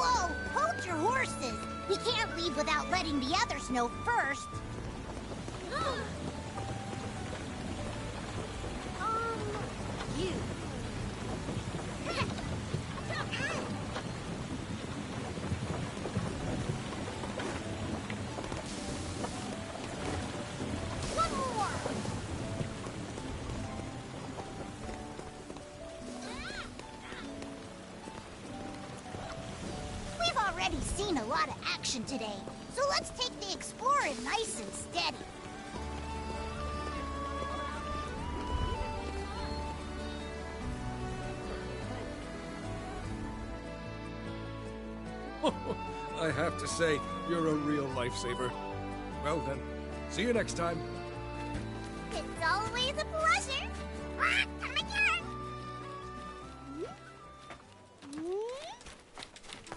Whoa! Hold your horses! We can't leave without letting the others know first. You. One more. We've already seen a lot of action today, so let's take the exploring nice and steady. I have to say, you're a real lifesaver. Well then, see you next time. It's always a pleasure. Come again.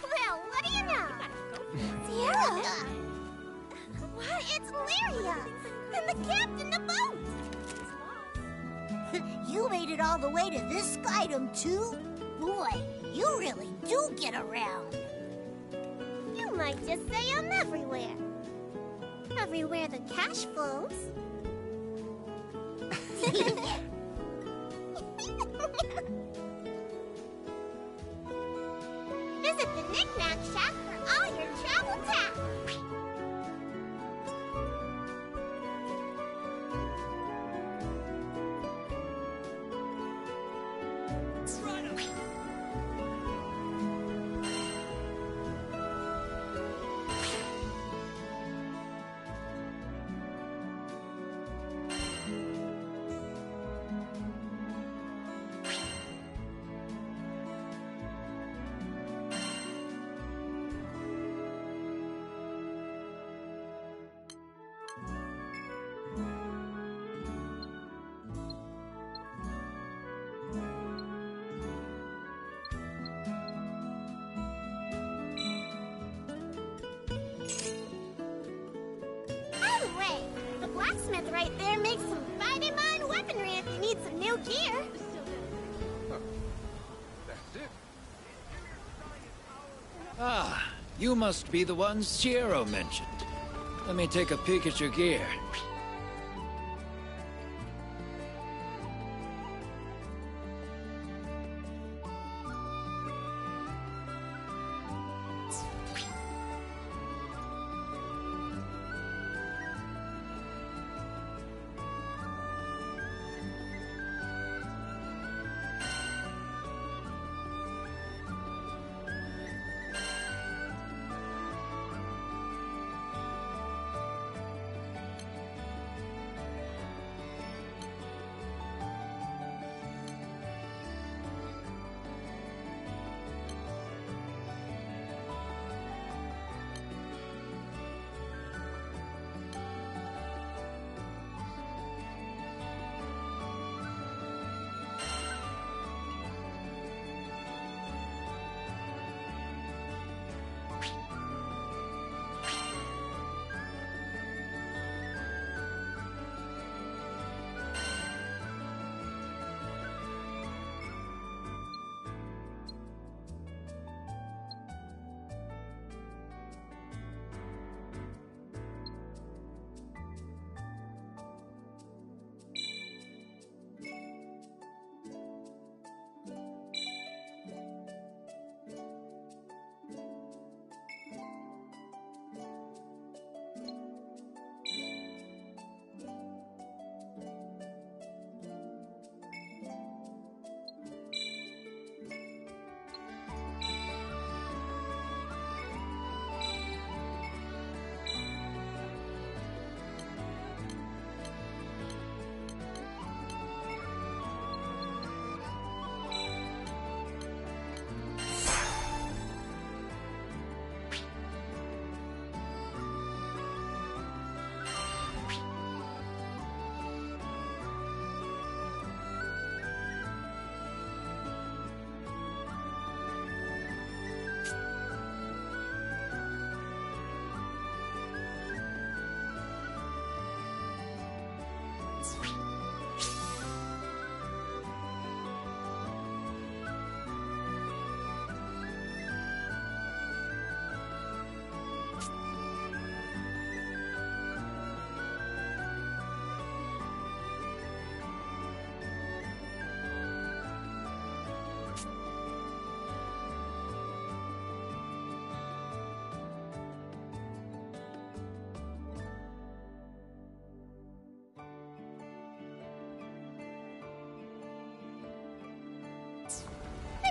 Well, what do you know? Sierra? What? It's Lyria! And the captain of the boat! You made it all the way to this skydom, too? Boy, you really do get around. You might just say I'm everywhere. Everywhere the cash flows. Visit the Knick-Knack Shack for all your travel tech. Blacksmith right there makes some fighting mine weaponry if you need some new gear. That's it. Ah, you must be the ones Chiero mentioned. Let me take a peek at your gear.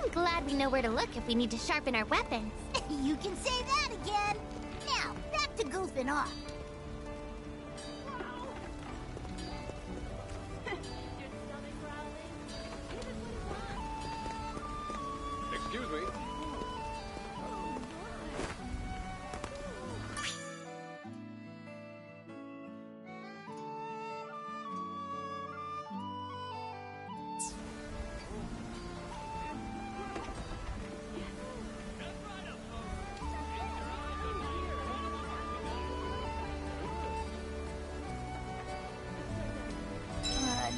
I'm glad we know where to look if we need to sharpen our weapons. You can say that again. Now, back to goofing off. Excuse me.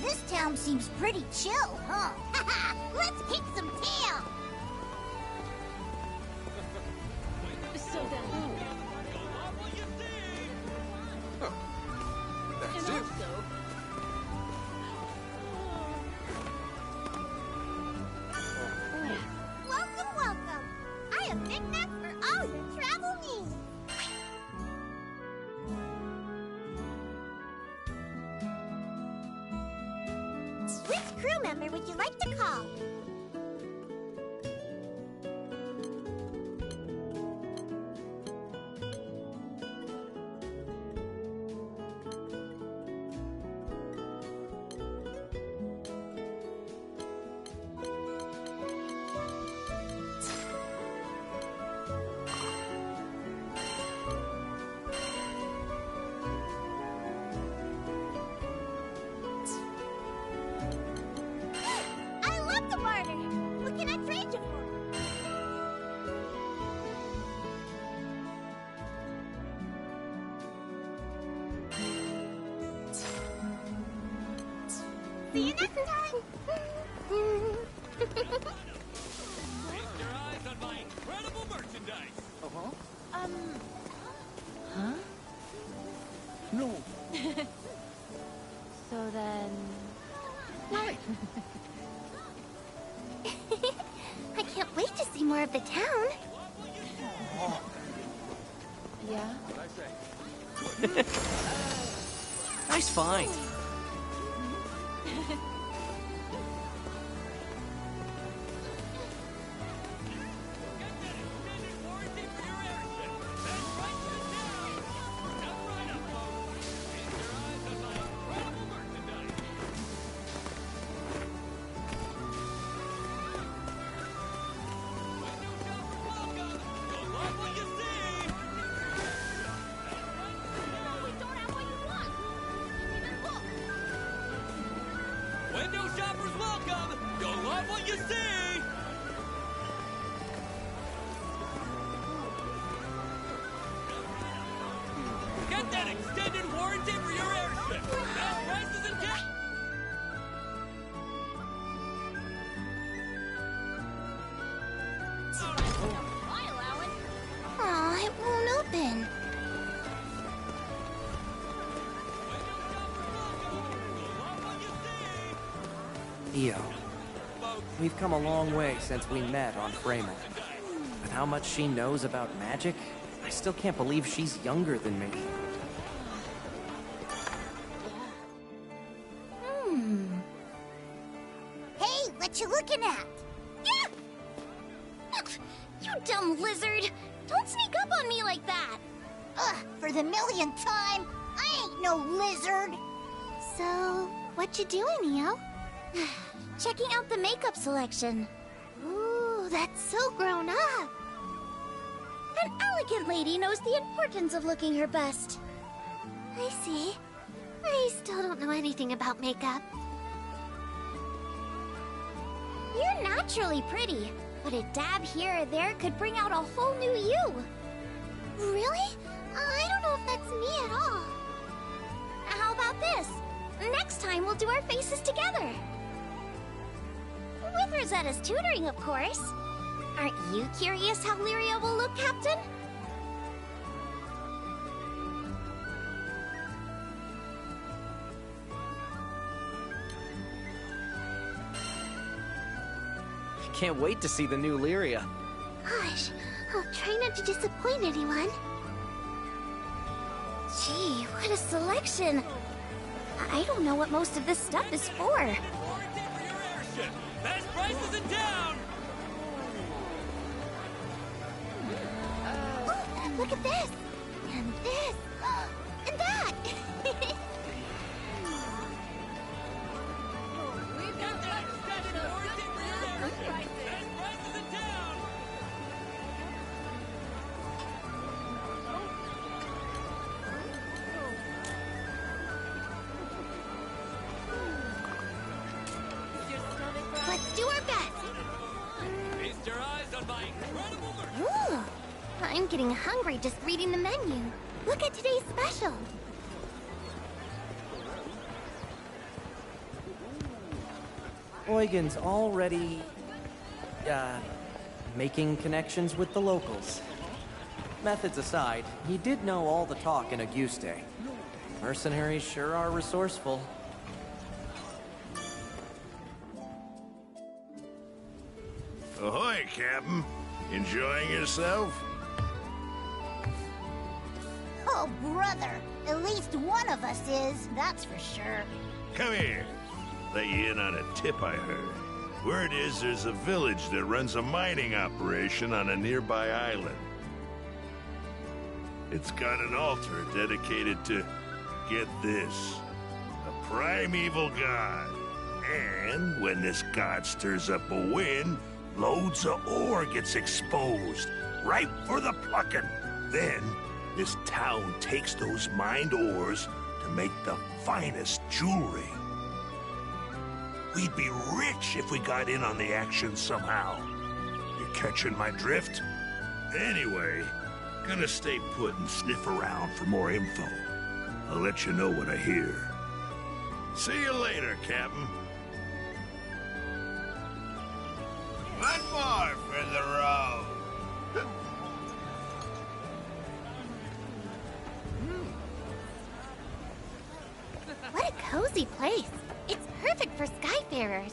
This town seems pretty chill, huh? Let's kick some tail! That's it. Welcome, welcome! I have knickknacks for all your travel needs! Which crew member would you like to call? I love to barter! What can I trade you for? See you next time! Feast your eyes on my incredible merchandise! Huh? No. So then... Right. I can't wait to see more of the town. Yeah? What'd I say? Nice find. Window shoppers welcome! You'll love what you see! Get that extended warranty for your airship! Best prices in town! Aw, it won't open. Io, we've come a long way since we met on Freymore. With how much she knows about magic, I still can't believe she's younger than me. Hey, what you looking at? Yeah! You dumb lizard! Don't sneak up on me like that! Ugh, for the millionth time, I ain't no lizard! So, what you doing, Neo? Checking out the makeup selection. Ooh, that's so grown up! An elegant lady knows the importance of looking her best. I see. I still don't know anything about makeup. You're naturally pretty, but a dab here or there could bring out a whole new you. Really? I don't know if that's me at all. How about this? Next time we'll do our faces together. With Rosetta's tutoring, of course. Aren't you curious how Lyria will look, Captain? Can't wait to see the new Lyria. Gosh, I'll try not to disappoint anyone. Gee, what a selection. I don't know what most of this stuff is for. Warranty for your airship! Best prices in town! Look at this! And this! And that! We've got that extended warranty for your airship. Best prices in town. Let's do our best! Feast your eyes on my incredible merch. Ooh! I'm getting hungry just reading the menu. Look at today's special! Eugen's already, making connections with the locals. Methods aside, he did know all the talk in Auguste. Mercenaries sure are resourceful. Ahoy, Captain. Enjoying yourself? Oh, brother! At least one of us is, that's for sure. Come here. Let you in on a tip I heard. Word is there's a village that runs a mining operation on a nearby island. It's got an altar dedicated to, get this, a primeval god. And when this god stirs up a wind, loads of ore gets exposed, ripe for the plucking. Then, this town takes those mined ores to make the finest jewelry. We'd be rich if we got in on the action somehow. You catching my drift? Anyway, gonna stay put and sniff around for more info. I'll let you know what I hear. See you later, Captain. One more for the road. What a cozy place. It's perfect for skyfarers.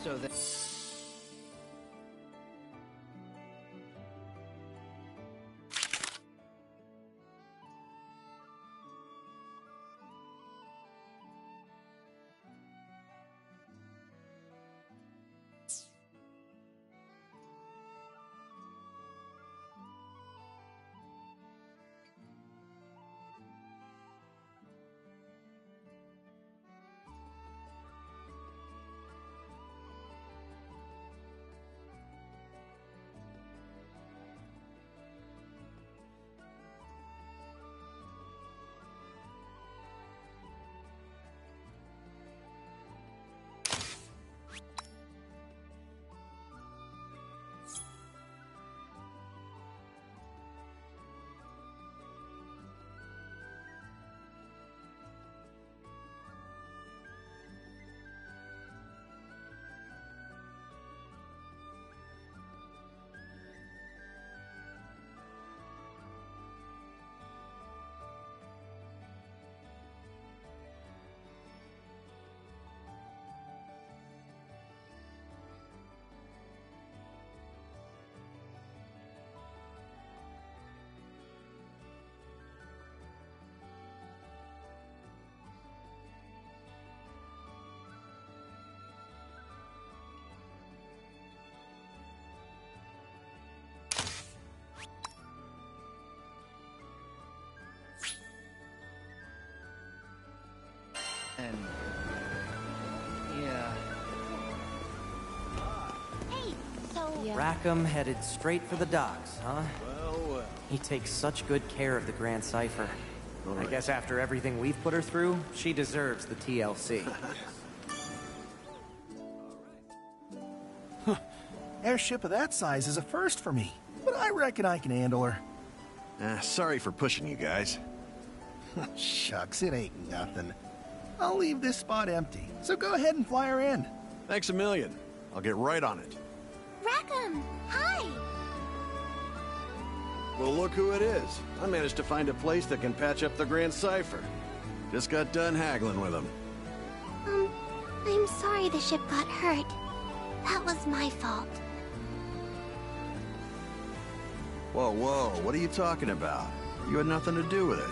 So that... And... yeah... Hey, so... Rackham headed straight for the docks, huh? Well. He takes such good care of the Grand Cipher. I guess after everything we've put her through, she deserves the TLC. Airship of that size is a first for me, but I reckon I can handle her. Sorry for pushing you guys. Shucks, it ain't nothing. I'll leave this spot empty, so go ahead and fly her in. Thanks a million. I'll get right on it. Rackham, hi! Well, look who it is. I managed to find a place that can patch up the Grand Cipher. Just got done haggling with him. I'm sorry the ship got hurt. That was my fault. Whoa, whoa, what are you talking about? You had nothing to do with it.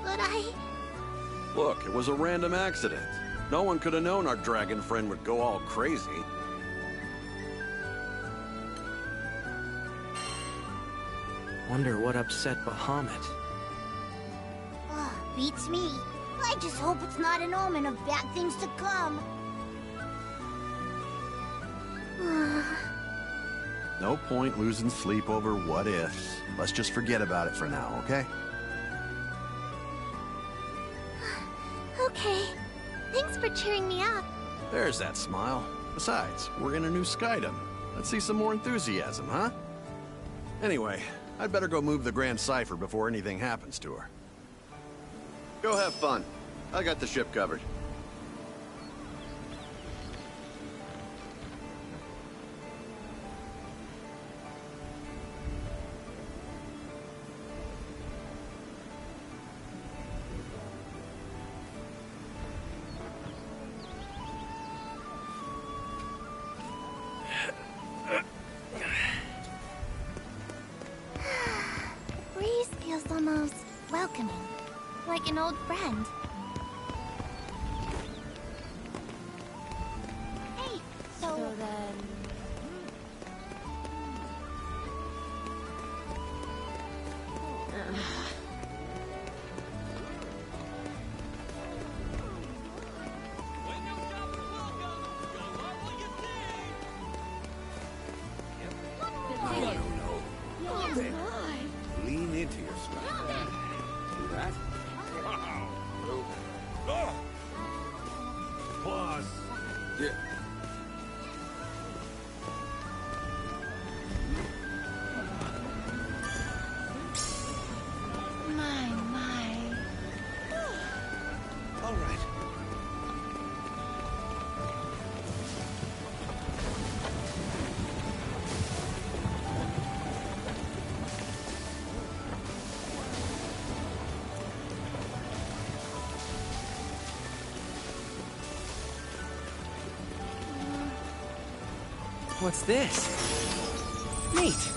But Look, it was a random accident. No one could have known our dragon friend would go all crazy. Wonder what upset Bahamut. Beats me. I just hope it's not an omen of bad things to come. No point losing sleep over what ifs. Let's just forget about it for now, okay? Okay. Thanks for cheering me up. There's that smile. Besides, we're in a new Skydom. Let's see some more enthusiasm, huh? Anyway, I'd better go move the Grand Cipher before anything happens to her. Go have fun. I got the ship covered. Breeze feels almost welcoming, like an old friend. Hey, so then... Lean into your stride. Do that. Wow. Oh. Pause. Yeah. My. All right. What's this? Neat.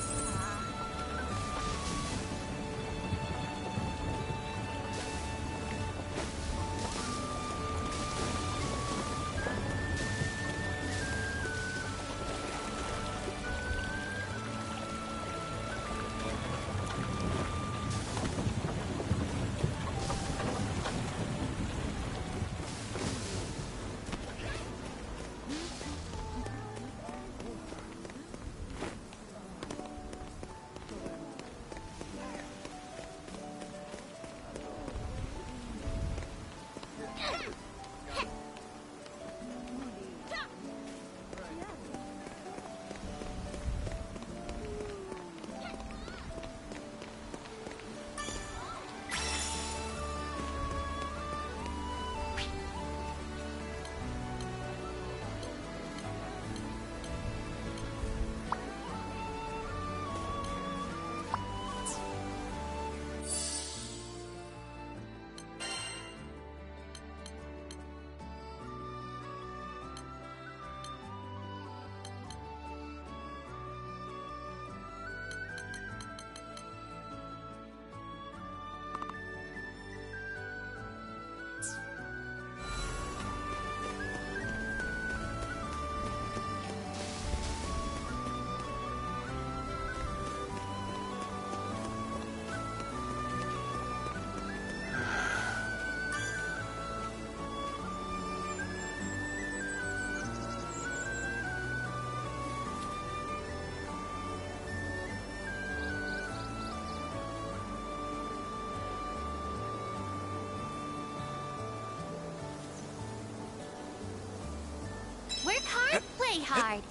Work hard, play hard.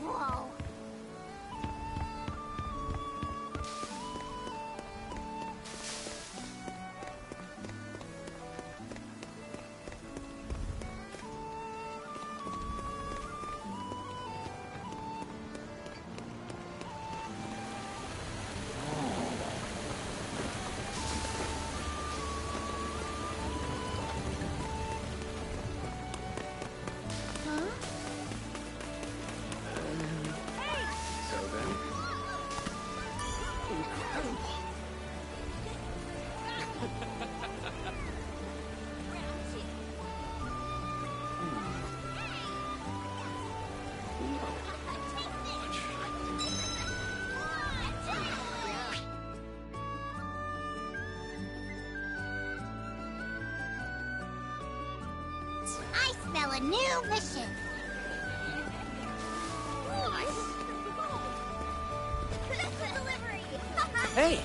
Whoa. a new mission. Delivery. Hey!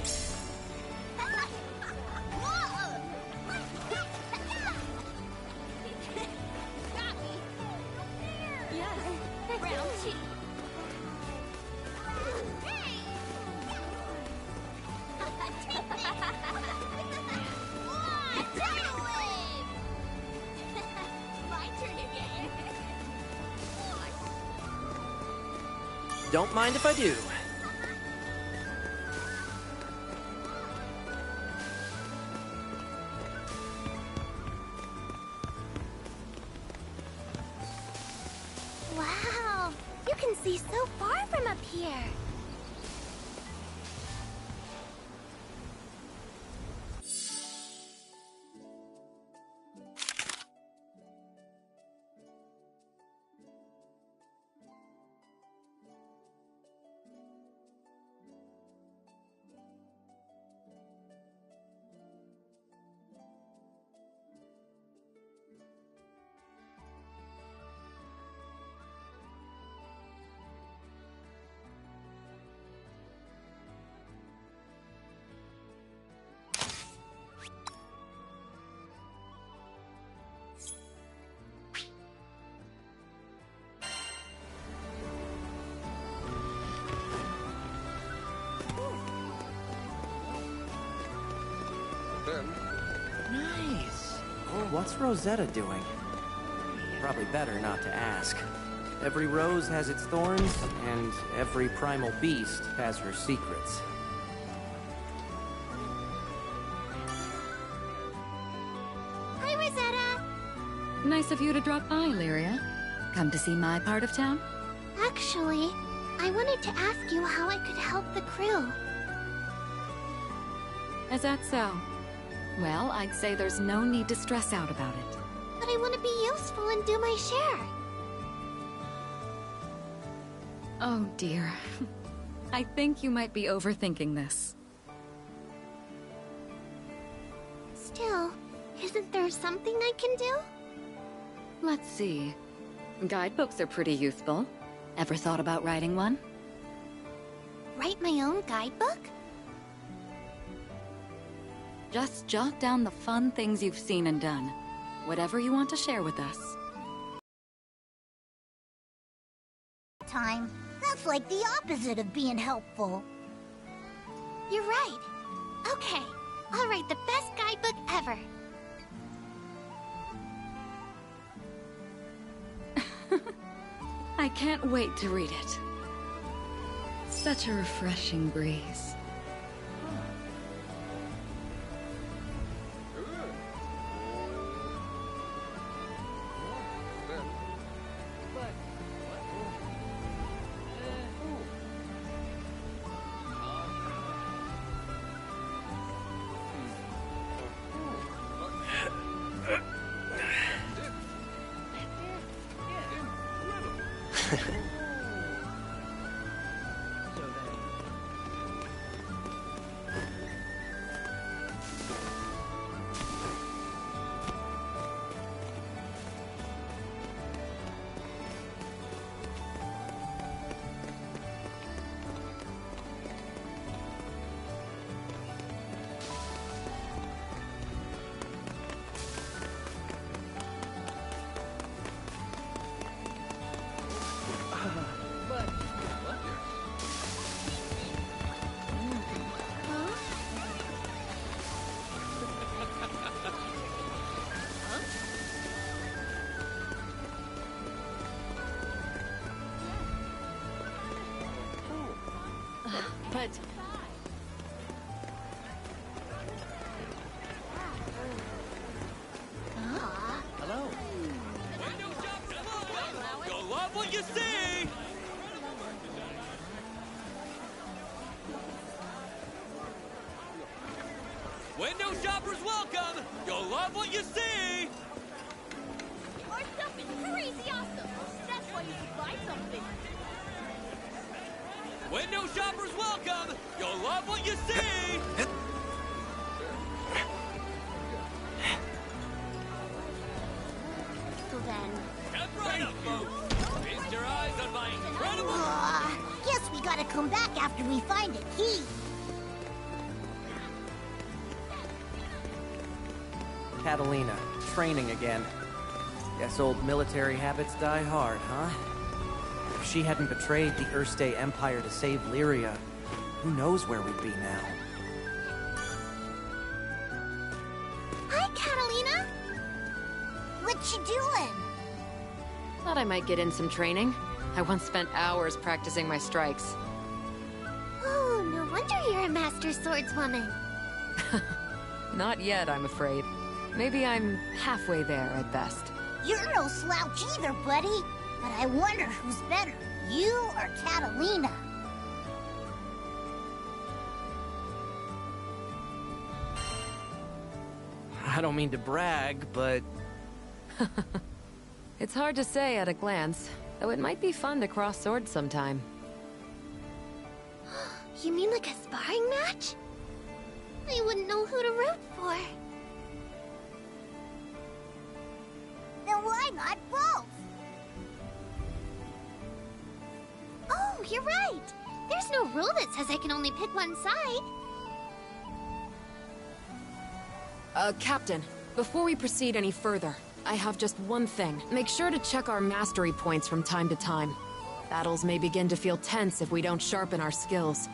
Got me. Yes. Round two. Hey. Take this. Tidal wave. My turn again. Don't mind if I do. Wow, you can see so far from up here. Then, Nice. What's Rosetta doing? Probably better not to ask. Every rose has its thorns, and every primal beast has her secrets. Hi, Rosetta. Nice of you to drop by, Lyria. Come to see my part of town? Actually, I wanted to ask you how I could help the crew. Is that so? Well, I'd say there's no need to stress out about it. But I want to be useful and do my share. Oh dear. I think you might be overthinking this. Still, isn't there something I can do? Let's see. Guidebooks are pretty useful. Ever thought about writing one? Write my own guidebook? Just jot down the fun things you've seen and done. Whatever you want to share with us. Time. That's like the opposite of being helpful. You're right. Okay, I'll write the best guidebook ever. I can't wait to read it. Such a refreshing breeze. But... Hello. You'll love what you see! Window shoppers welcome! You'll love what you see! Our stuff is crazy awesome. That's why you should buy something. Window shoppers welcome! You'll love what you see! So then, folks. Feast your eyes on my incredible... Guess we gotta come back after we find a key. Catalina, training again. Guess old military habits die hard, huh? If she hadn't betrayed the Erste Empire to save Lyria, who knows where we'd be now? Hi, Catalina! What you doing? Thought I might get in some training. I once spent hours practicing my strikes. Oh, no wonder you're a master swordswoman. Not yet, I'm afraid. Maybe I'm halfway there at best. You're no slouch either, buddy. But I wonder who's better, you or Catalina? I don't mean to brag, but... It's hard to say at a glance, though it might be fun to cross swords sometime. You mean like a sparring match? I wouldn't know who to root for. Then why not both? Oh, you're right. There's no rule that says I can only pick one side. Captain, before we proceed any further, I have just one thing. Make sure to check our mastery points from time to time. Battles may begin to feel tense if we don't sharpen our skills.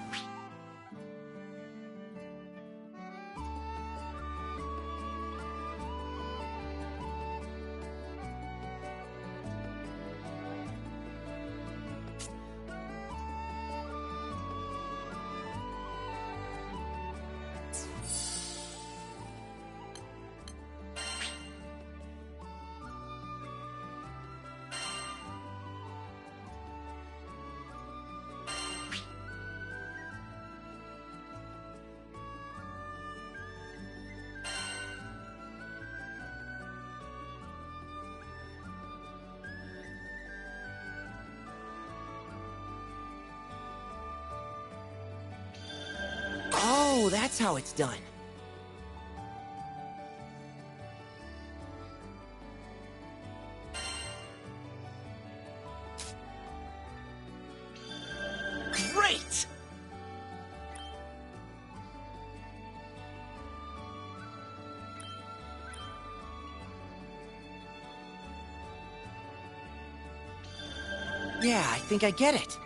Oh, that's how it's done. Great! Yeah, I think I get it.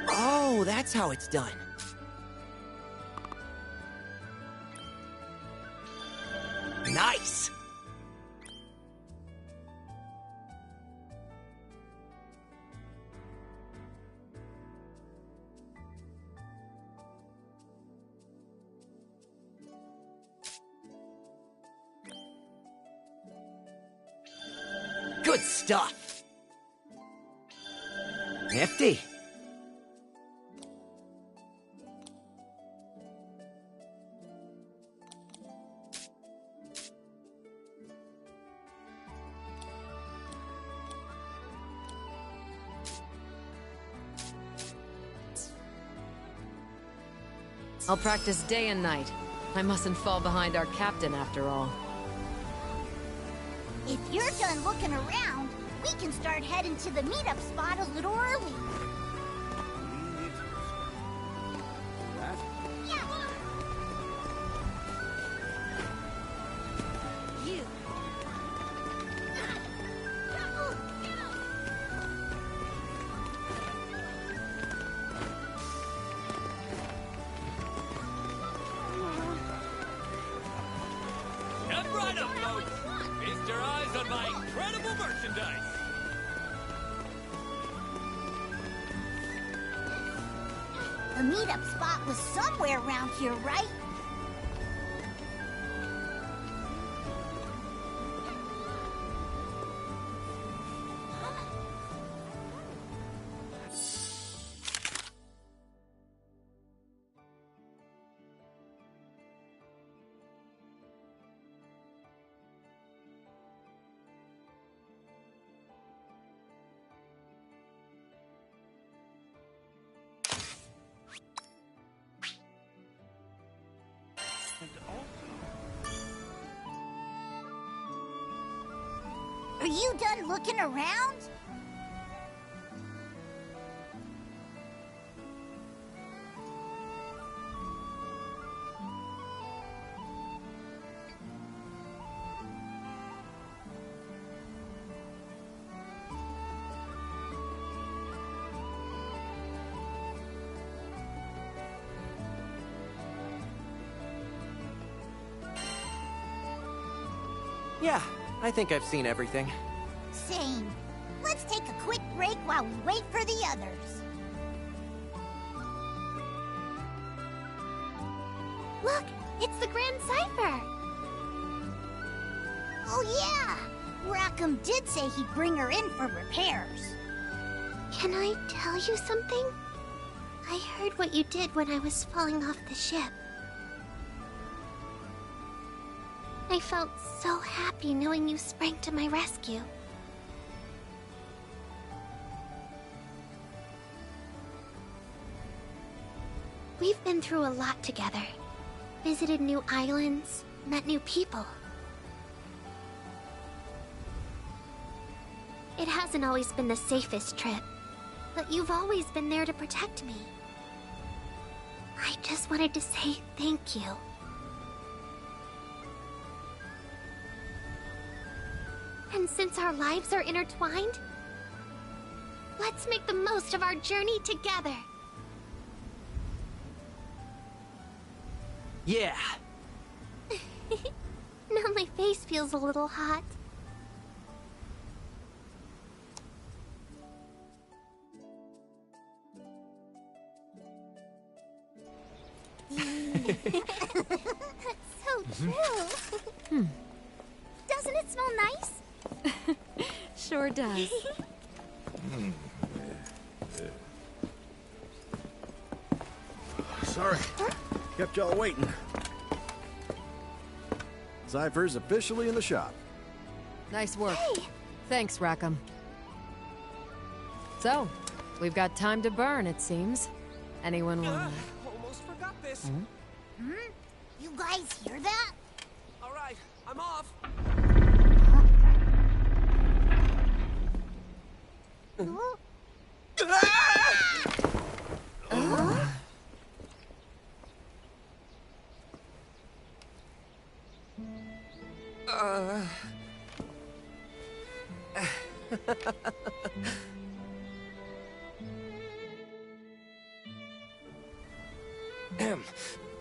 Oh, that's how it's done. Nice! Good stuff! Nifty! I'll practice day and night. I mustn't fall behind our captain after all. If you're done looking around, we can start heading to the meetup spot a little early. You. Come right up, folks. Feast your eyes on my incredible merchandise. The meetup spot was somewhere around here, right? Are you done looking around? Yeah, I think I've seen everything. Same. Let's take a quick break while we wait for the others. Look, it's the Grand Cipher. Oh yeah! Rackham did say he'd bring her in for repairs. Can I tell you something? I heard what you did when I was falling off the ship. I felt so happy knowing you sprang to my rescue. We've been through a lot together. Visited new islands, met new people. It hasn't always been the safest trip, but you've always been there to protect me. I just wanted to say thank you. And since our lives are intertwined, let's make the most of our journey together. Yeah. Now my face feels a little hot. That's so true. Doesn't it smell nice? Sure does. Sorry. Kept y'all waiting. Cypher's officially in the shop. Nice work. Hey! Thanks, Rackham. So, we've got time to burn, it seems. Anyone want... Almost forgot this. You guys hear that? All right, I'm off.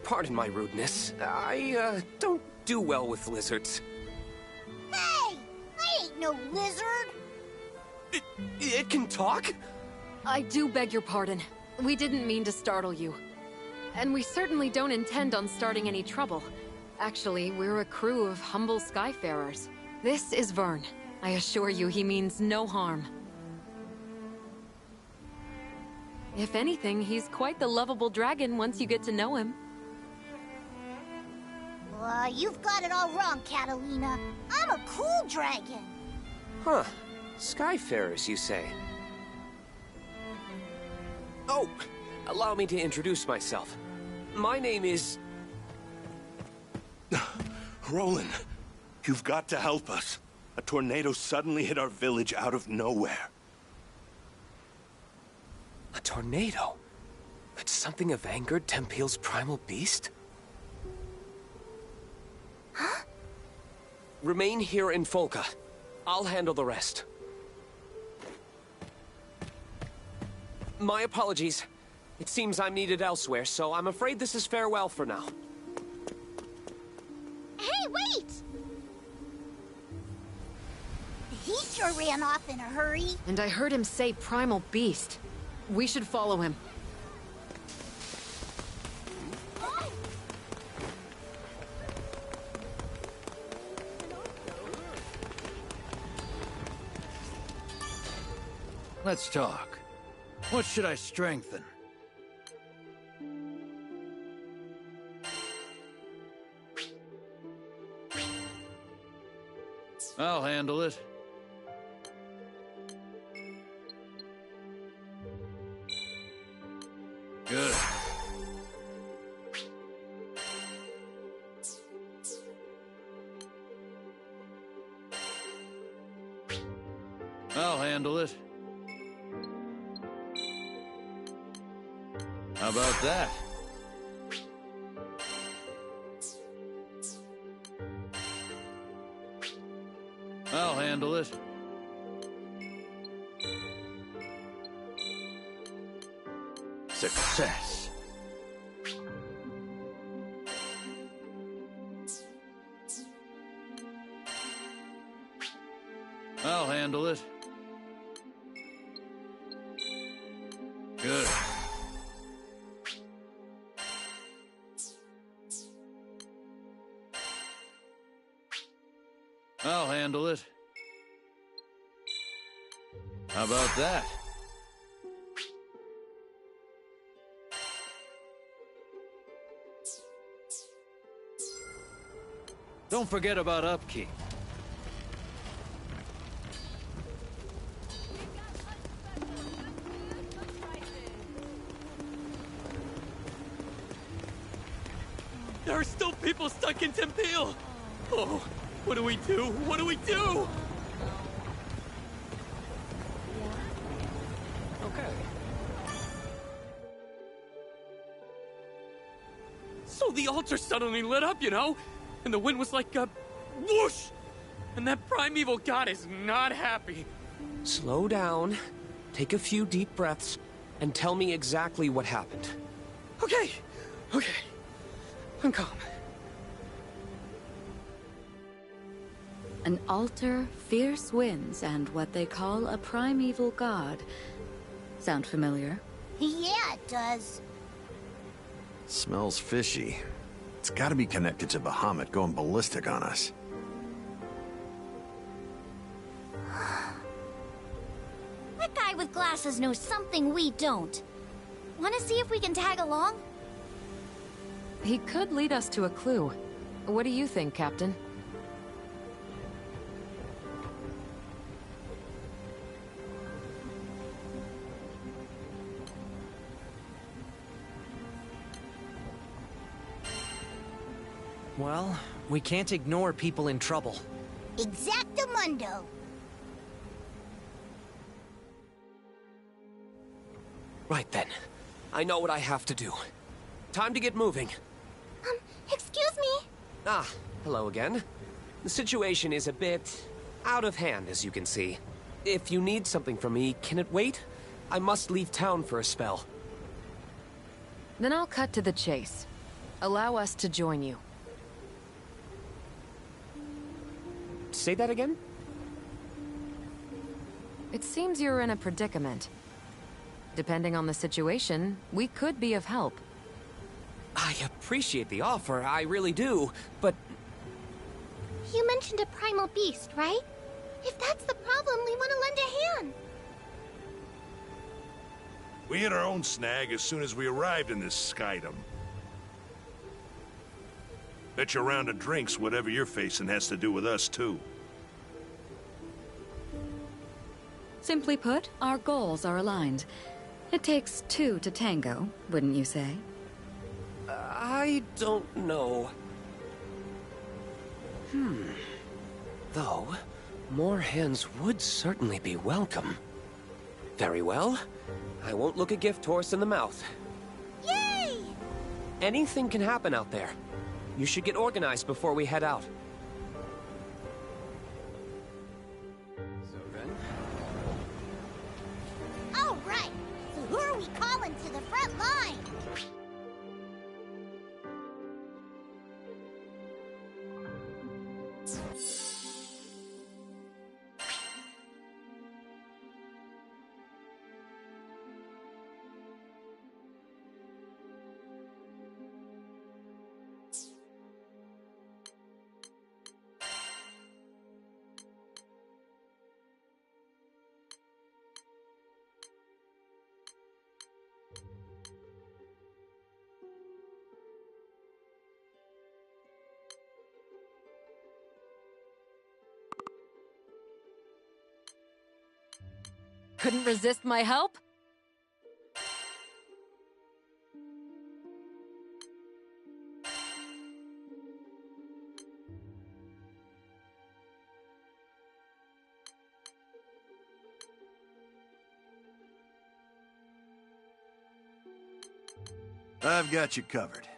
Pardon my rudeness. I don't do well with lizards. Hey! I ain't no lizard! It can talk? I do beg your pardon. We didn't mean to startle you. And we certainly don't intend on starting any trouble. Actually, we're a crew of humble skyfarers. This is Vern. I assure you he means no harm. If anything, he's quite the lovable dragon once you get to know him. You've got it all wrong, Catalina. I'm a cool dragon. Huh. Skyfarers, you say? Oh, allow me to introduce myself. My name is... Roland, you've got to help us. A tornado suddenly hit our village out of nowhere. A tornado? Could something have angered Tempeal's primal beast? Huh? Remain here in Folca. I'll handle the rest. My apologies. It seems I'm needed elsewhere, so I'm afraid this is farewell for now. Hey, wait! He sure ran off in a hurry. And I heard him say primal beast. We should follow him. Let's talk. What should I strengthen? I'll handle it. Good. I'll handle it. How about that? I'll handle it. Success. I'll handle it. Good. I'll handle it. How about that? Don't forget about upkeep. There are still people stuck in Tempeal! Oh, what do we do? What do we do? Okay. So the altar suddenly lit up, you know? And the wind was like a whoosh! And that primeval god is not happy. Slow down, take a few deep breaths, and tell me exactly what happened. Okay, okay. I'm calm. An altar, fierce winds, and what they call a primeval god. Sound familiar? Yeah, it does. Smells fishy. It's gotta be connected to Bahamut going ballistic on us. That guy with glasses knows something we don't. Want to see if we can tag along? He could lead us to a clue. What do you think, Captain? Well, we can't ignore people in trouble. Exactamundo. Right then. I know what I have to do. Time to get moving. Excuse me? Ah, hello again. The situation is a bit out of hand, as you can see. If you need something from me, can it wait? I must leave town for a spell. Then I'll cut to the chase. Allow us to join you. Say that again? It seems you're in a predicament. Depending on the situation, we could be of help. I appreciate the offer, I really do, but... You mentioned a primal beast, right? If that's the problem, we want to lend a hand. We hit our own snag as soon as we arrived in this skydom. Bet your round of drinks whatever you're facing has to do with us, too. Simply put, our goals are aligned. It takes two to tango, wouldn't you say? I don't know. Though, more hands would certainly be welcome. Very well. I won't look a gift horse in the mouth. Yay! Anything can happen out there. You should get organized before we head out. So then? All right. So who are we calling to the front line? Couldn't resist my help? I've got you covered.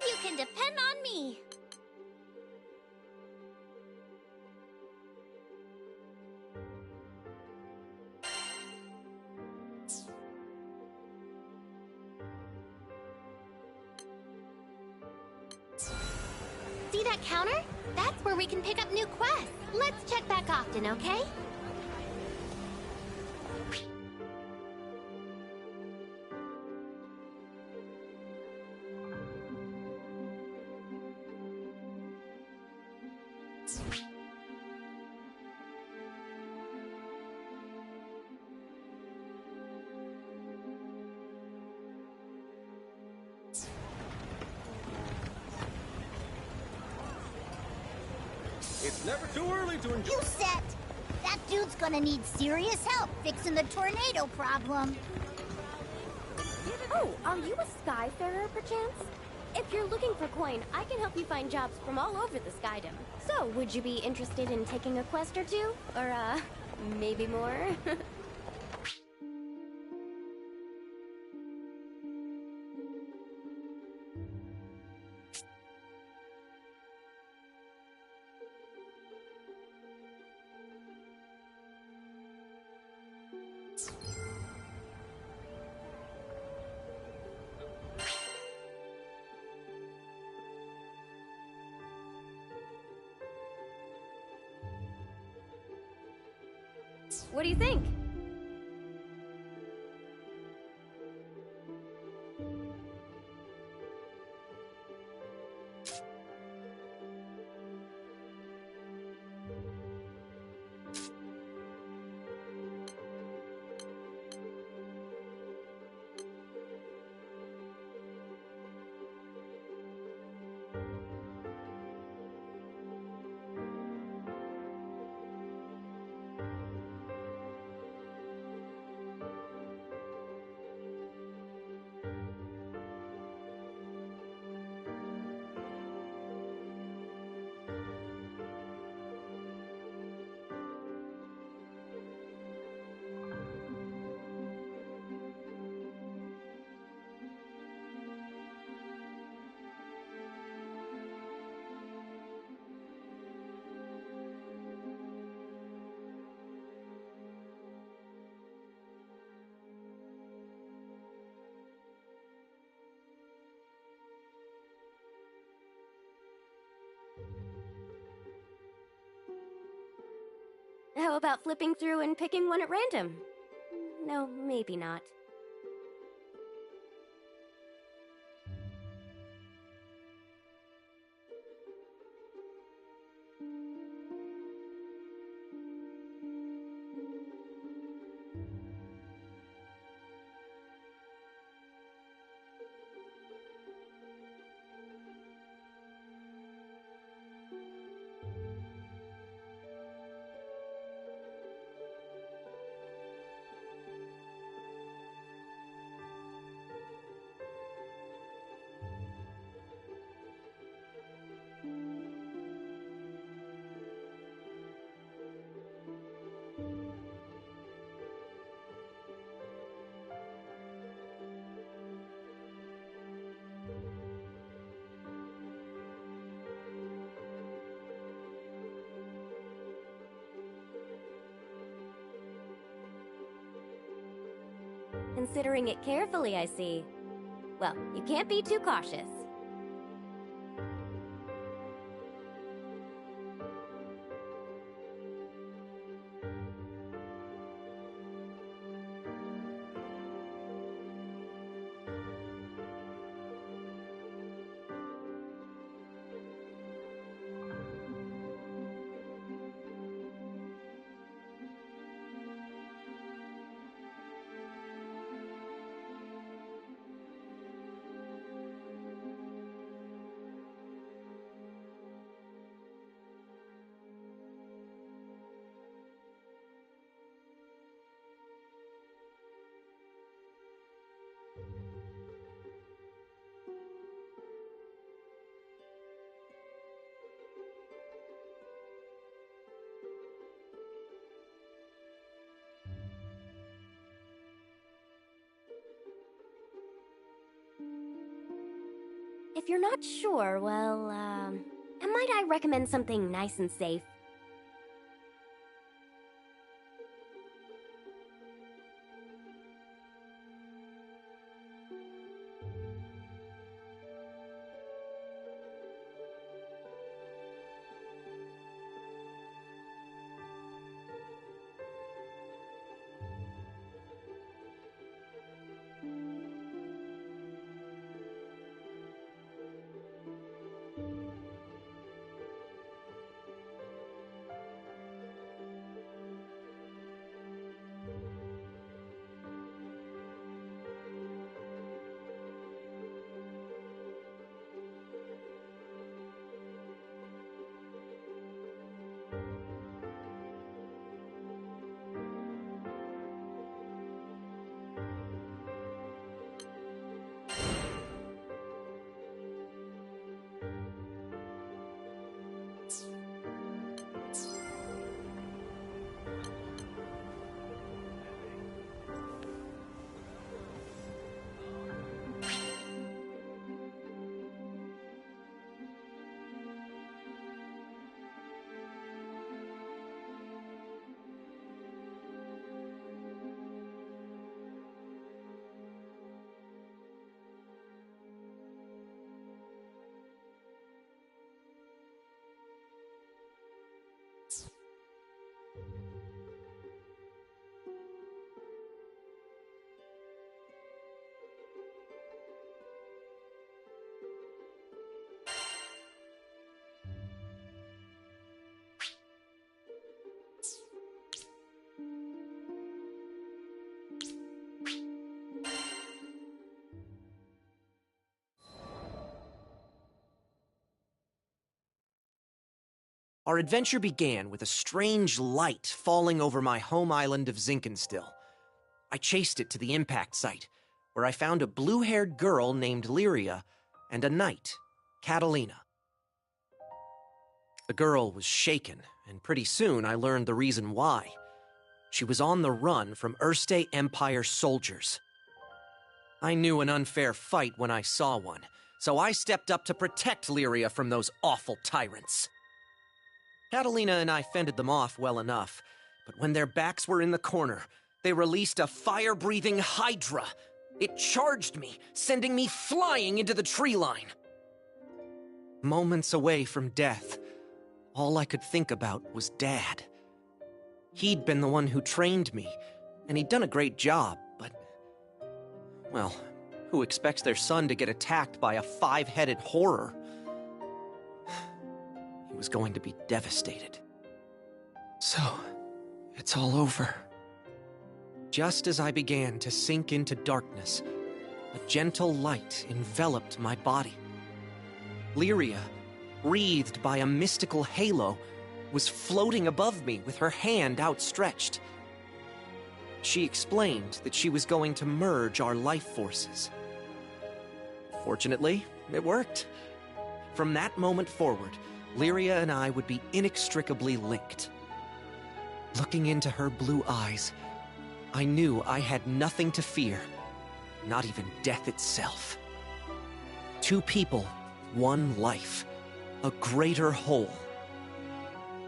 You can depend on me. See that counter? That's where we can pick up new quests. Let's check back often, okay? It's never too early to enjoy. You set. That dude's gonna need serious help fixing the tornado problem. Oh, are you a Skyfarer, perchance? If you're looking for coin, I can help you find jobs from all over the Skydom. So, would you be interested in taking a quest or two? Or, maybe more? What do you think? How about flipping through and picking one at random? No, maybe not. Considering it carefully, I see. Well, you can't be too cautious. If you're not sure, well, might I recommend something nice and safe? Our adventure began with a strange light falling over my home island of Zinkenstill. I chased it to the impact site, where I found a blue-haired girl named Lyria and a knight, Catalina. The girl was shaken, and pretty soon I learned the reason why. She was on the run from Erste Empire soldiers. I knew an unfair fight when I saw one, so I stepped up to protect Lyria from those awful tyrants. Catalina and I fended them off well enough, but when their backs were in the corner, they released a fire-breathing hydra. It charged me, sending me flying into the tree line. Moments away from death, all I could think about was Dad. He'd been the one who trained me, and he'd done a great job, but... well, who expects their son to get attacked by a 5-headed horror? He was going to be devastated. So, it's all over. Just as I began to sink into darkness, a gentle light enveloped my body. Lyria, breathed by a mystical halo, was floating above me with her hand outstretched. She explained that she was going to merge our life forces. Fortunately, it worked. From that moment forward, Lyria and I would be inextricably linked. Looking into her blue eyes, I knew I had nothing to fear, not even death itself. 2 people, 1 life, a greater whole.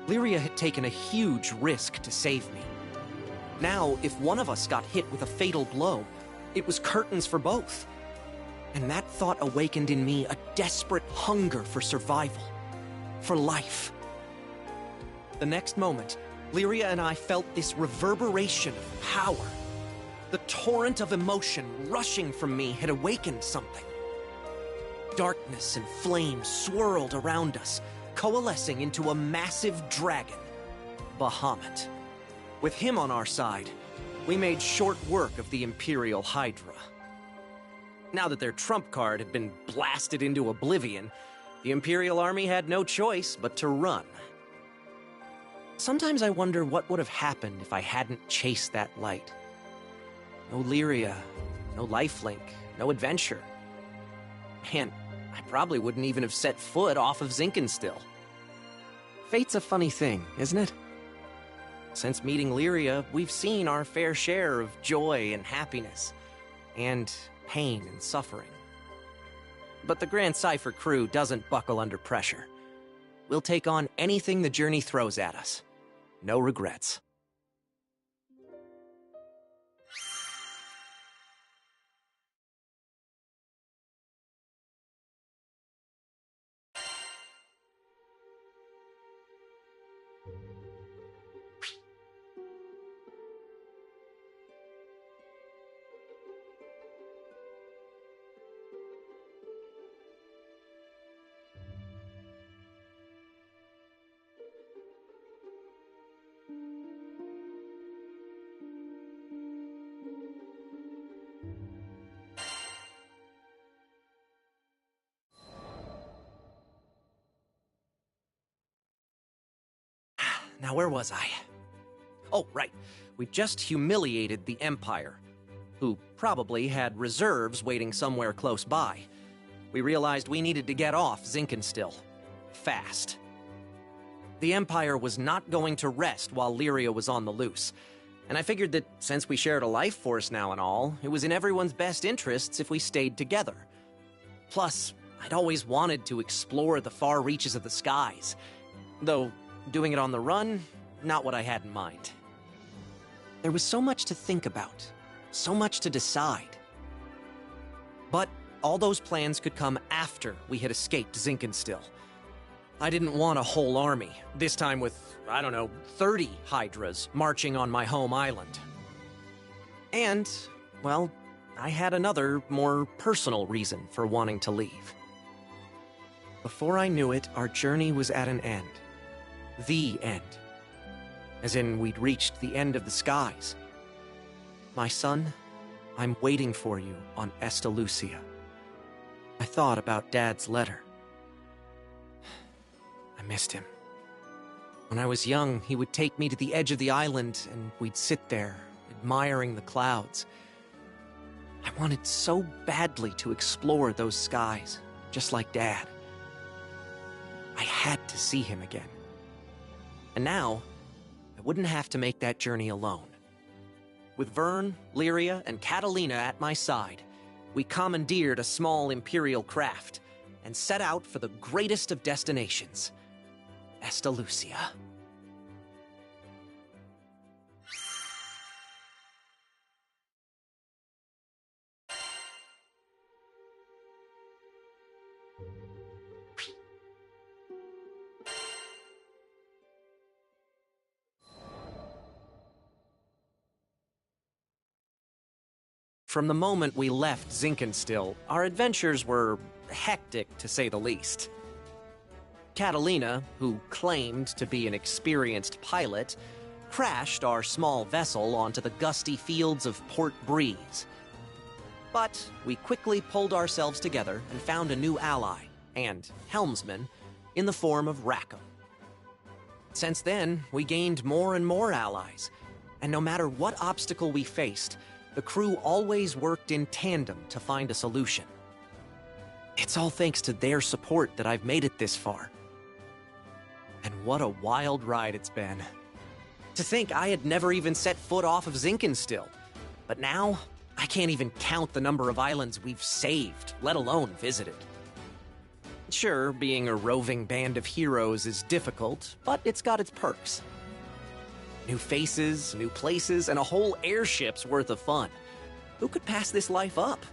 Lyria had taken a huge risk to save me. Now, if one of us got hit with a fatal blow, it was curtains for both. And that thought awakened in me a desperate hunger for survival, for life. The next moment, Lyria and I felt this reverberation of power. The torrent of emotion rushing from me had awakened something. Darkness and flame swirled around us, coalescing into a massive dragon, Bahamut. With him on our side, we made short work of the Imperial Hydra. Now that their trump card had been blasted into oblivion, the Imperial Army had no choice but to run. Sometimes I wonder what would have happened if I hadn't chased that light. No Lyria, no lifelink, no adventure. Man, I probably wouldn't even have set foot off of Zinkenstill. Fate's a funny thing, isn't it? Since meeting Lyria, we've seen our fair share of joy and happiness, and pain and suffering. But the Grand Cypher crew doesn't buckle under pressure. We'll take on anything the journey throws at us. No regrets. Now, where was I? Oh, right. We just humiliated the Empire, who probably had reserves waiting somewhere close by. We realized we needed to get off Zinkenstill. Fast. The Empire was not going to rest while Lyria was on the loose, and I figured that since we shared a life force now and all, it was in everyone's best interests if we stayed together. Plus, I'd always wanted to explore the far reaches of the skies, though doing it on the run, not what I had in mind. There was so much to think about, so much to decide. But all those plans could come after we had escaped Zinkenstill. I didn't want a whole army, this time with, 30 Hydras marching on my home island. And, well, I had another, more personal reason for wanting to leave. Before I knew it, our journey was at an end. The end. As in, we'd reached the end of the skies. My son, I'm waiting for you on Estalucia. I thought about Dad's letter. I missed him. When I was young, he would take me to the edge of the island, and we'd sit there, admiring the clouds. I wanted so badly to explore those skies, just like Dad. I had to see him again. And now, I wouldn't have to make that journey alone. With Vern, Lyria, and Catalina at my side, we commandeered a small Imperial craft and set out for the greatest of destinations, Estalucia. From the moment we left Zinkenstill, our adventures were hectic, to say the least. Catalina, who claimed to be an experienced pilot, crashed our small vessel onto the gusty fields of Port Breeze. But we quickly pulled ourselves together and found a new ally, and helmsman, in the form of Rackham. Since then, we gained more and more allies, and no matter what obstacle we faced, the crew always worked in tandem to find a solution. It's all thanks to their support that I've made it this far. And what a wild ride it's been. To think I had never even set foot off of Zinkenstill, but now I can't even count the number of islands we've saved, let alone visited. Sure, being a roving band of heroes is difficult, but it's got its perks. New faces, new places, and a whole airship's worth of fun. Who could pass this life up?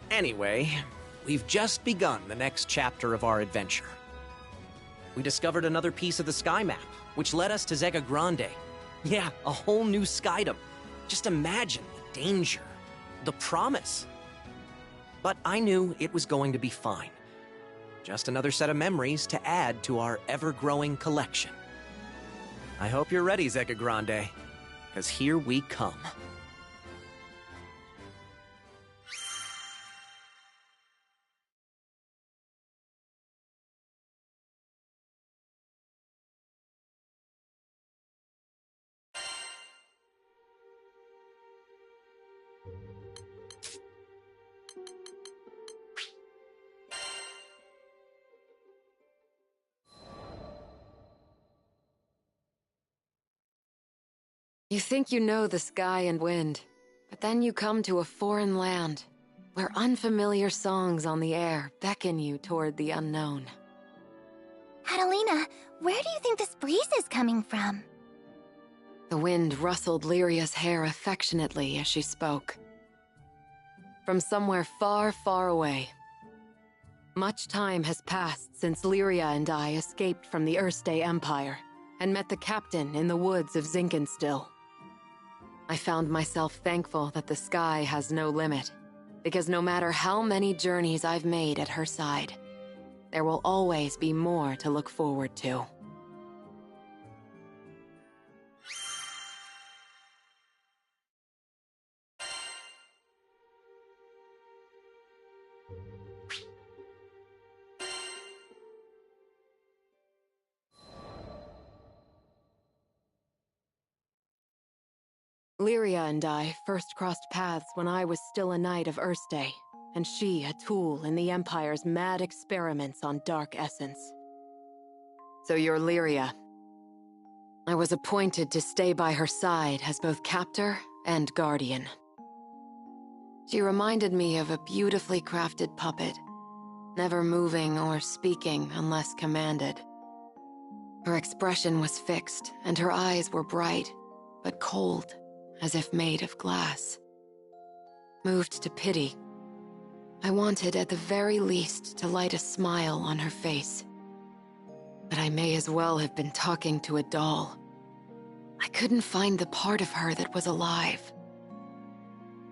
Anyway, we've just begun the next chapter of our adventure. We discovered another piece of the sky map, which led us to Zega Grande. Yeah, a whole new skydom. Just imagine the danger, the promise. But I knew it was going to be fine. Just another set of memories to add to our ever-growing collection. I hope you're ready, Zega Grande, because here we come. You think you know the sky and wind, but then you come to a foreign land. where unfamiliar songs on the air beckon you toward the unknown. Catalina, where do you think this breeze is coming from? The wind rustled Lyria's hair affectionately as she spoke. From somewhere far, far away. Much time has passed since Lyria and I escaped from the Erste Empire and met the captain in the woods of Zinkenstill. I found myself thankful that the sky has no limit, because no matter how many journeys I've made at her side, there will always be more to look forward to. Lyria and I first crossed paths when I was still a knight of Erste, and she a tool in the Empire's mad experiments on dark essence. So you're Lyria. I was appointed to stay by her side as both captor and guardian. She reminded me of a beautifully crafted puppet, never moving or speaking unless commanded. Her expression was fixed, and her eyes were bright, but cold, as if made of glass. Moved to pity, I wanted at the very least to light a smile on her face. But I may as well have been talking to a doll. I couldn't find the part of her that was alive.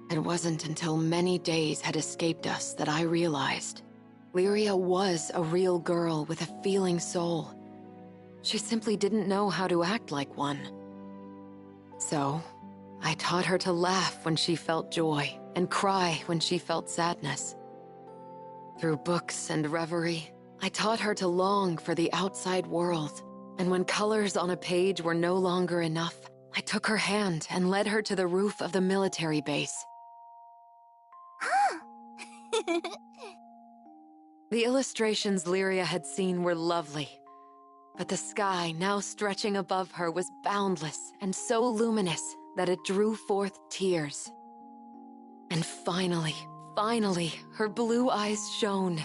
It wasn't until many days had escaped us that I realized Lyria was a real girl with a feeling soul. She simply didn't know how to act like one. So, I taught her to laugh when she felt joy and cry when she felt sadness. Through books and reverie, I taught her to long for the outside world, and when colors on a page were no longer enough, I took her hand and led her to the roof of the military base. The illustrations Lyria had seen were lovely, but the sky now stretching above her was boundless and so luminous that it drew forth tears. And finally, her blue eyes shone,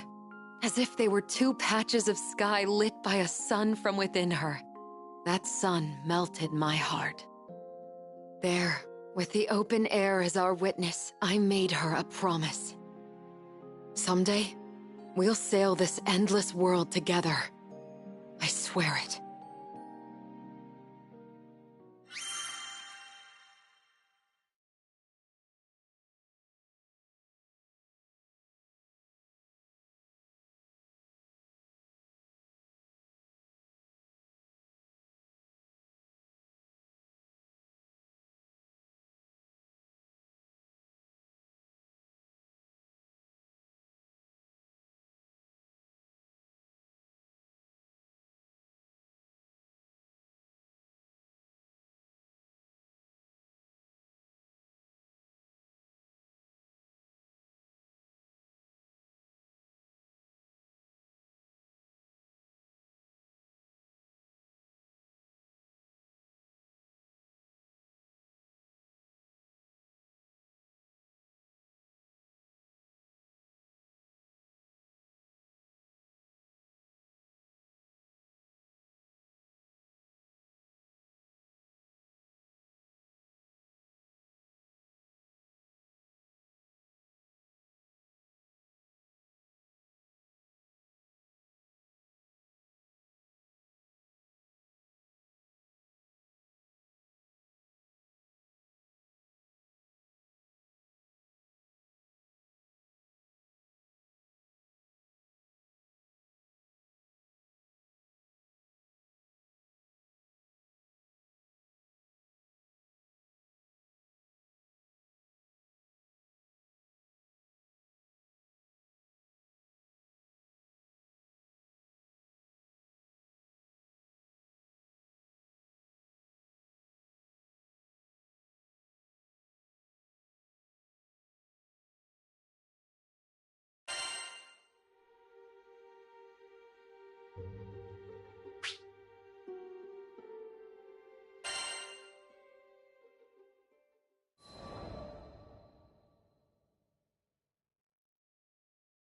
as if they were two patches of sky lit by a sun from within her. That sun melted my heart. There, with the open air as our witness, I made her a promise. Someday, we'll sail this endless world together. I swear it.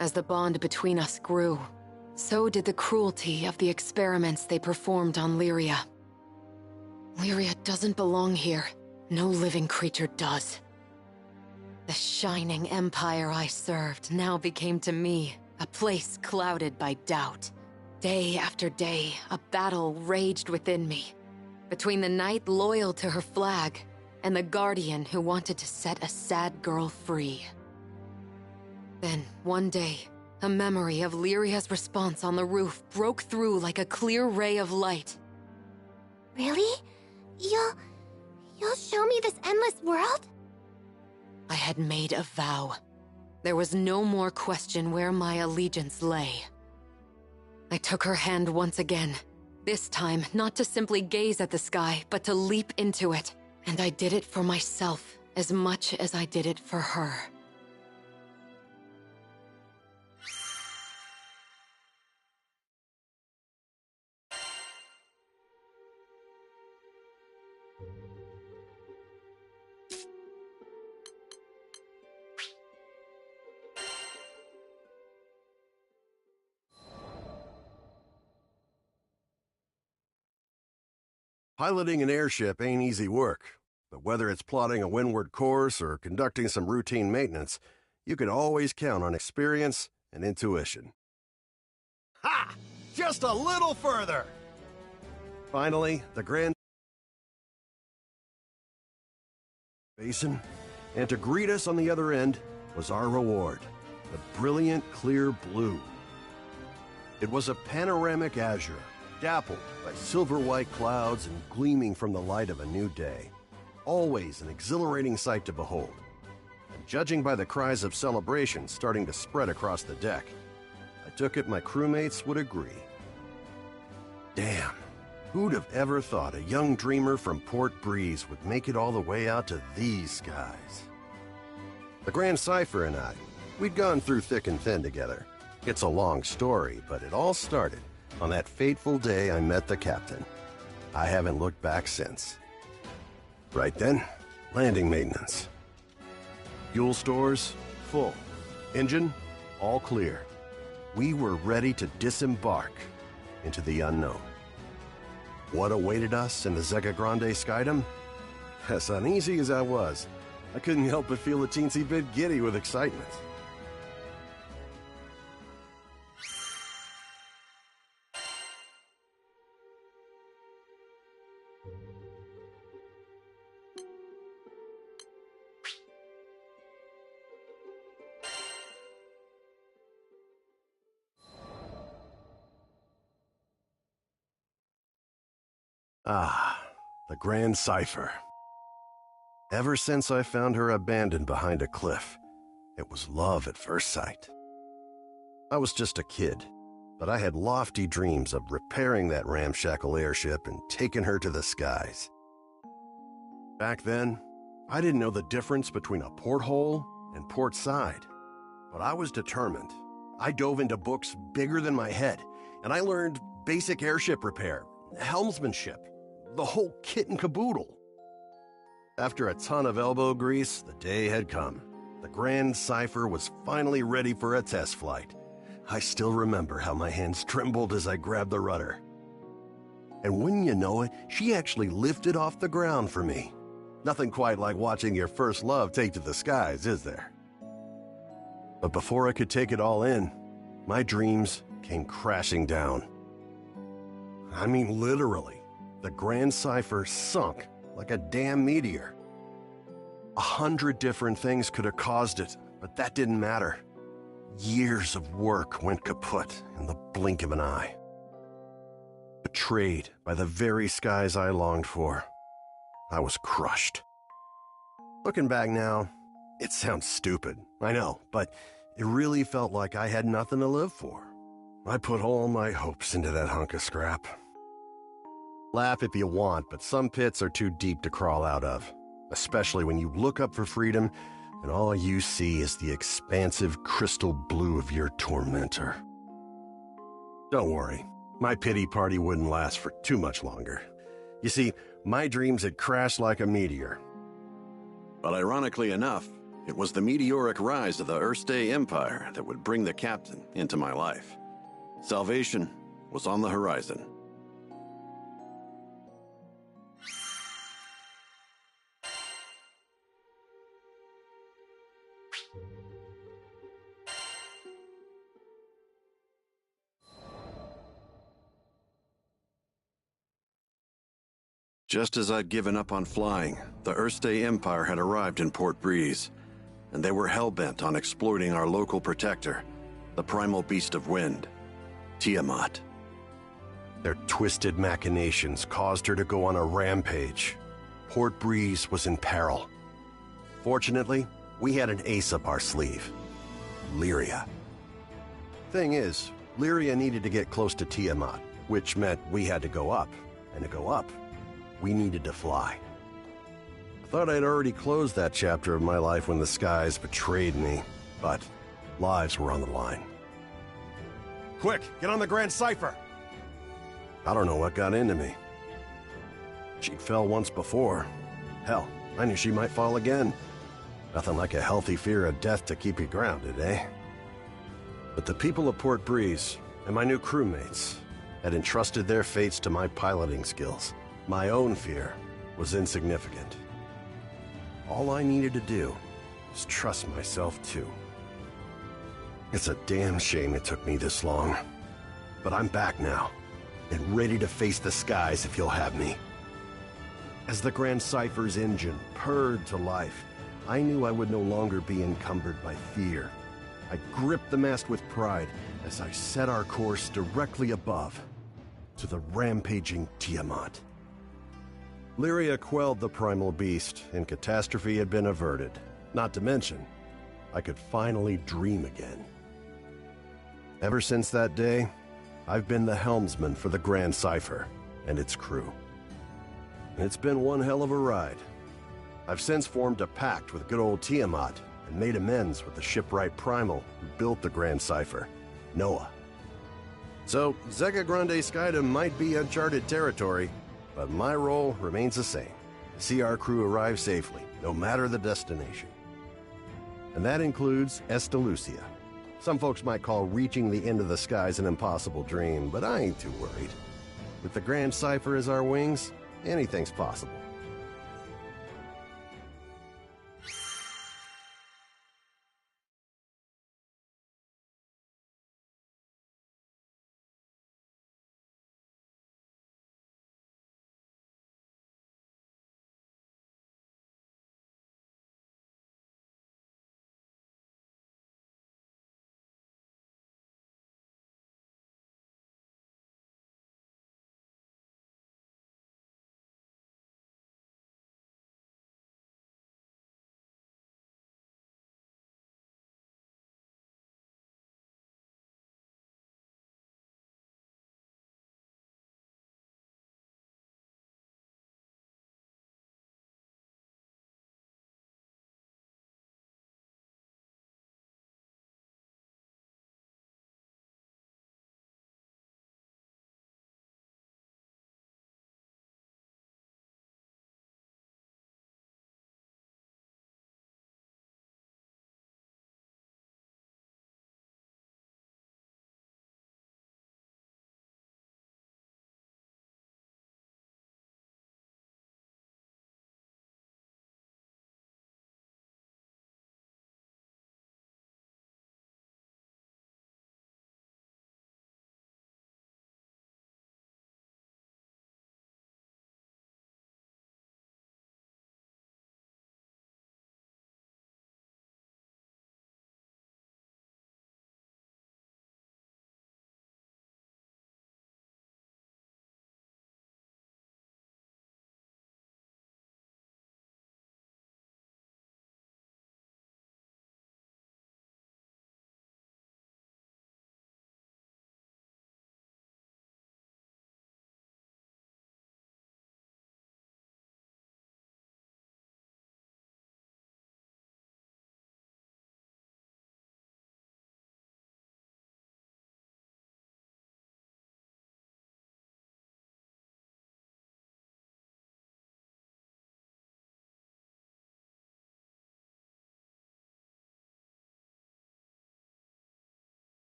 As the bond between us grew, so did the cruelty of the experiments they performed on Lyria. Lyria doesn't belong here. No living creature does. The shining empire I served now became to me a place clouded by doubt. Day after day, a battle raged within me, between the knight loyal to her flag and the guardian who wanted to set a sad girl free. Then, one day, a memory of Lyria's response on the roof broke through like a clear ray of light. Really? You'll show me this endless world? I had made a vow. There was no more question where my allegiance lay. I took her hand once again. This time, not to simply gaze at the sky, but to leap into it. And I did it for myself as much as I did it for her. Piloting an airship ain't easy work, but whether it's plotting a windward course or conducting some routine maintenance, you can always count on experience and intuition. Ha! Just a little further! Finally, the Grand Basin, and to greet us on the other end was our reward, the brilliant clear blue. It was a panoramic azure, dappled by silver-white clouds and gleaming from the light of a new day. Always an exhilarating sight to behold. And judging by the cries of celebration starting to spread across the deck, I took it my crewmates would agree. Damn, who'd have ever thought a young dreamer from Port Breeze would make it all the way out to these skies? The Grand Cipher and I, we'd gone through thick and thin together. It's a long story, but it all started on that fateful day I met the captain. I haven't looked back since. Right then, landing maintenance. Fuel stores, full. Engine, all clear. We were ready to disembark into the unknown. What awaited us in the Zega Grande Skydom? As uneasy as I was, I couldn't help but feel a teensy bit giddy with excitement. Ah, the Grand Cipher. Ever since I found her abandoned behind a cliff, it was love at first sight. I was just a kid, but I had lofty dreams of repairing that ramshackle airship and taking her to the skies. Back then, I didn't know the difference between a porthole and port side, but I was determined. I dove into books bigger than my head, and I learned basic airship repair, helmsmanship, the whole kit and caboodle. After a ton of elbow grease, the day had come. The Grand Cipher was finally ready for a test flight. I still remember how my hands trembled as I grabbed the rudder. And wouldn't you know it, she actually lifted off the ground for me. Nothing quite like watching your first love take to the skies, is there? But before I could take it all in, my dreams came crashing down. I mean, literally. The Grand Cipher sunk like a damn meteor. 100 different things could have caused it, but that didn't matter. Years of work went kaput in the blink of an eye. Betrayed by the very skies I longed for, I was crushed. Looking back now, it sounds stupid, I know, but it really felt like I had nothing to live for. I put all my hopes into that hunk of scrap. Laugh if you want, but some pits are too deep to crawl out of, especially when you look up for freedom and all you see is the expansive crystal blue of your tormentor. Don't worry, my pity party wouldn't last for too much longer. You see, my dreams had crashed like a meteor. But ironically enough, It was the meteoric rise of the Erste Empire that would bring the captain into my life. Salvation was on the horizon. Just as I'd given up on flying, the Erste Empire had arrived in Port Breeze, and they were hell-bent on exploiting our local protector, the primal beast of wind, Tiamat. Their twisted machinations caused her to go on a rampage. Port Breeze was in peril. Fortunately, we had an ace up our sleeve. Lyria. Thing is, Lyria needed to get close to Tiamat, which meant we had to go up, and to go up, we needed to fly. I thought I'd already closed that chapter of my life when the skies betrayed me, but lives were on the line. Quick, get on the Grand Cipher! I don't know what got into me. She fell once before. Hell, I knew she might fall again. Nothing like a healthy fear of death to keep you grounded, eh? But the people of Port Breeze, and my new crewmates, had entrusted their fates to my piloting skills. My own fear was insignificant. All I needed to do was trust myself too. It's a damn shame it took me this long. But I'm back now, and ready to face the skies if you'll have me. As the Grand Cipher's engine purred to life, I knew I would no longer be encumbered by fear. I gripped the mast with pride as I set our course directly above, to the rampaging Tiamat. Lyria quelled the primal beast, and catastrophe had been averted. Not to mention, I could finally dream again. Ever since that day, I've been the helmsman for the Grand Cipher and its crew. And it's been one hell of a ride. I've since formed a pact with good old Tiamat and made amends with the shipwright Primal who built the Grand Cipher, Noah. So, Zega Grande Skydom might be uncharted territory, but my role remains the same: to see our crew arrive safely, no matter the destination. And that includes Estalucia. Some folks might call reaching the end of the skies an impossible dream, but I ain't too worried. With the Grand Cipher as our wings, anything's possible.